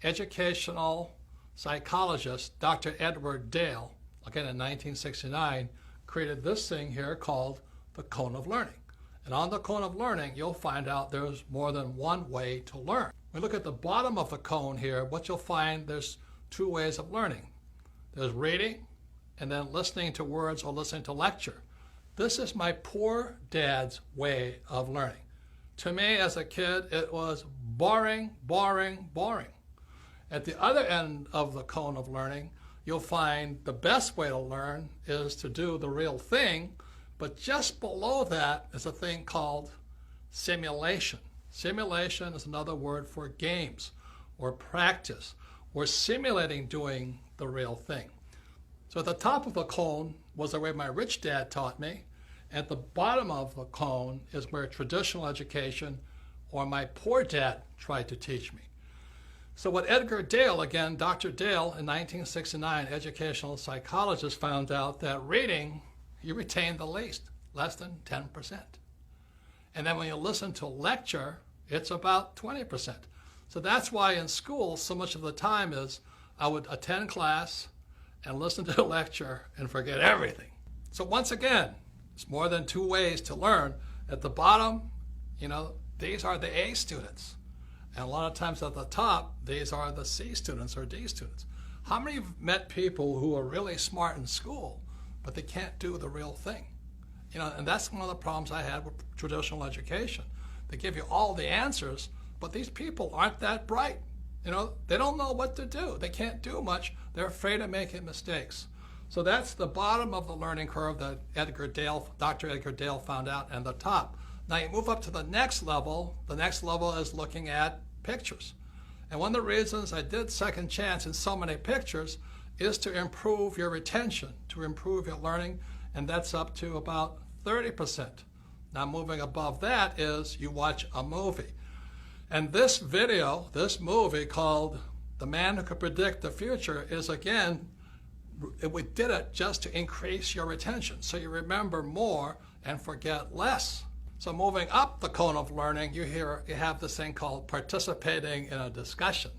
educational psychologist Dr. Edward Dale, again in 1969, created this thing here called the cone of learning. And on the cone of learning, you'll find out there's more than one way to learn. When we look at the bottom of the cone here, what you'll find, there's two ways of learning. There's reading and then listening to words or listening to lecture. This is my poor dad's way of learning. To me as a kid, it was boring, boring, boring. At the other end of the cone of learning, you'll find the best way to learn is to do the real thing, but just below that is a thing called simulation. Simulation is another word for games or practice. We're simulating doing the real thing. So at the top of the cone was the way my rich dad taught me. At the bottom of the cone is where traditional education or my poor dad tried to teach me. So what Edgar Dale, again, Dr. Dale in 1969, educational psychologist, found out that reading, you retain the least, less than 10%. And then when you listen to lecture, it's about 20%. So that's why in school, so much of the time is I would attend class and listen to a lecture and forget everything. So once again, it's more than two ways to learn. At the bottom, these are the A students. And a lot of times at the top, these are the C students or D students. How many of you have met people who are really smart in school, but they can't do the real thing? And that's one of the problems I had with traditional education. They give you all the answers, but these people aren't that bright. They don't know what to do. They can't do much. They're afraid of making mistakes. So that's the bottom of the learning curve that Dr. Edgar Dale found out, and the top. Now you move up to the next level. The next level is looking at pictures. And one of the reasons I did Second Chance in so many pictures is to improve your retention, to improve your learning, and that's up to about 30%. Now moving above that is you watch a movie. And this video, this movie called The Man Who Could Predict the Future is, again, we did it just to increase your retention, so you remember more and forget less. So moving up the cone of learning, you have this thing called participating in a discussion.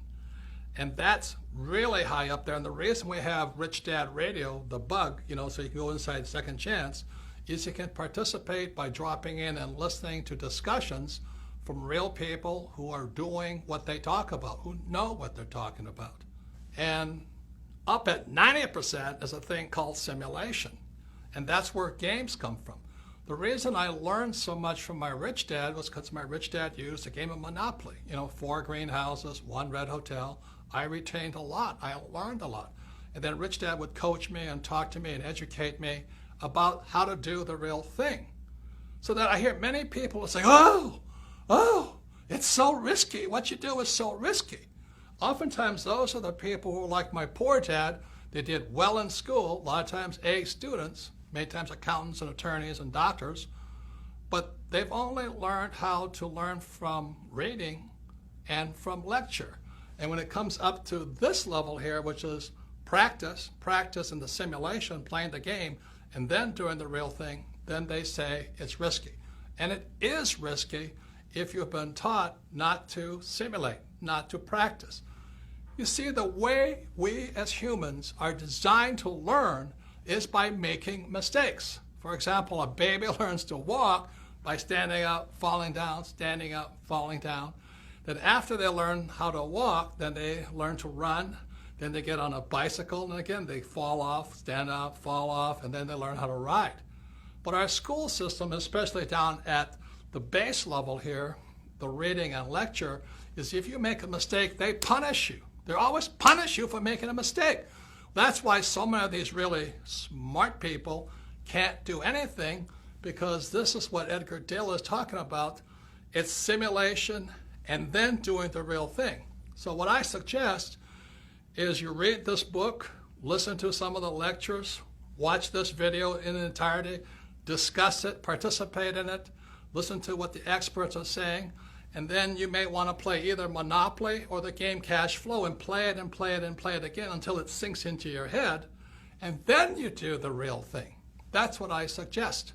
And that's really high up there. And the reason we have Rich Dad Radio, the bug, so you can go inside Second Chance, is you can participate by dropping in and listening to discussions from real people who are doing what they talk about, who know what they're talking about. And up at 90% is a thing called simulation. And that's where games come from. The reason I learned so much from my rich dad was because my rich dad used a game of Monopoly. 4 greenhouses, 1 red hotel. I retained a lot. I learned a lot. And then rich dad would coach me and talk to me and educate me about how to do the real thing. So that I hear many people say, oh, it's so risky. What you do is so risky. Oftentimes, those are the people who are like my poor dad. They did well in school, a lot of times A students, many times accountants and attorneys and doctors, but they've only learned how to learn from reading and from lecture. And when it comes up to this level here, which is practice in the simulation, playing the game, and then doing the real thing, then they say it's risky. And it is risky if you've been taught not to simulate, not to practice. You see, the way we as humans are designed to learn is by making mistakes. For example, a baby learns to walk by standing up, falling down, standing up, falling down. Then after they learn how to walk, then they learn to run. Then they get on a bicycle, and again, they fall off, stand up, fall off, and then they learn how to ride. But our school system, especially down at the base level here, the reading and lecture, is if you make a mistake, they punish you. They always punish you for making a mistake. That's why so many of these really smart people can't do anything, because this is what Edgar Dale is talking about. It's simulation and then doing the real thing. So what I suggest is you read this book, listen to some of the lectures, watch this video in entirety, discuss it, participate in it, listen to what the experts are saying, and then you may want to play either Monopoly or the game Cash Flow and play it and play it and play it again until it sinks into your head, and then you do the real thing. That's what I suggest.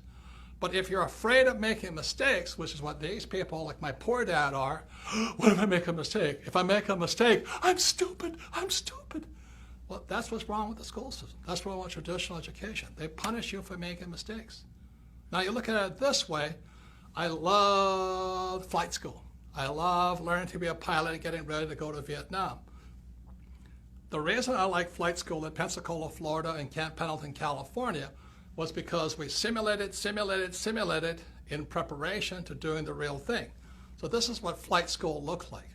But if you're afraid of making mistakes, which is what these people like my poor dad are, what if I make a mistake? If I make a mistake, I'm stupid, I'm stupid. Well, that's what's wrong with the school system. That's what's wrong with traditional education. They punish you for making mistakes. Now you look at it this way, I love flight school. I love learning to be a pilot and getting ready to go to Vietnam. The reason I like flight school in Pensacola, Florida and Camp Pendleton, California was because we simulated in preparation to doing the real thing. So this is what flight school looked like.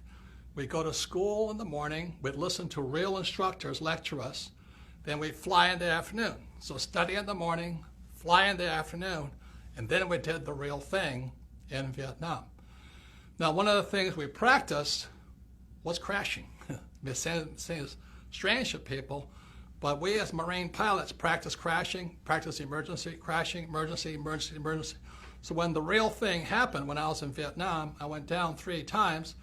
We go to school in the morning, we'd listen to real instructors lecture us, then we'd fly in the afternoon. So study in the morning, fly in the afternoon, and then we did the real thing in Vietnam. Now, one of the things we practiced was crashing. It seems strange to people, but we as Marine pilots practice crashing, practice emergency, crashing, emergency, emergency, emergency. So when the real thing happened, when I was in Vietnam, I went down 3 times,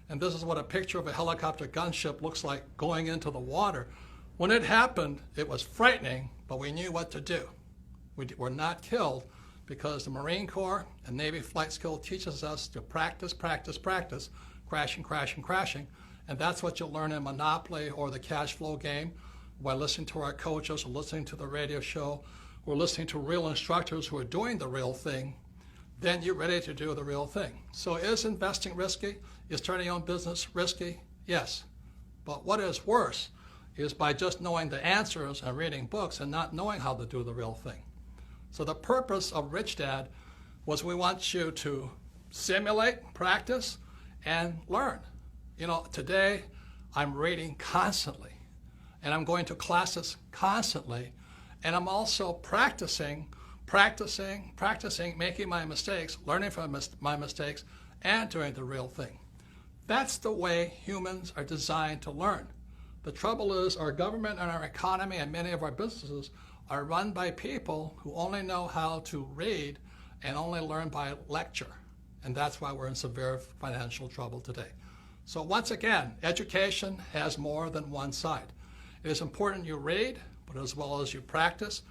and this is what a picture of a helicopter gunship looks like going into the water. When it happened, it was frightening, but we knew what to do. We were not killed because the Marine Corps and Navy flight school teaches us to practice, practice, practice, crashing, crashing, crashing. And that's what you'll learn in Monopoly or the cash flow game by listening to our coaches or listening to the radio show or listening to real instructors who are doing the real thing. Then you're ready to do the real thing. So is investing risky? Is starting your own business risky? Yes. But what is worse is by just knowing the answers and reading books and not knowing how to do the real thing. So the purpose of Rich Dad was we want you to simulate, practice, and learn. You know, today I'm reading constantly, and I'm going to classes constantly, and I'm also practicing, making my mistakes, learning from my mistakes, and doing the real thing. That's the way humans are designed to learn. The trouble is our government and our economy and many of our businesses are run by people who only know how to read and only learn by lecture. And that's why we're in severe financial trouble today. So once again, education has more than one side. It is important you read, but as well as you practice,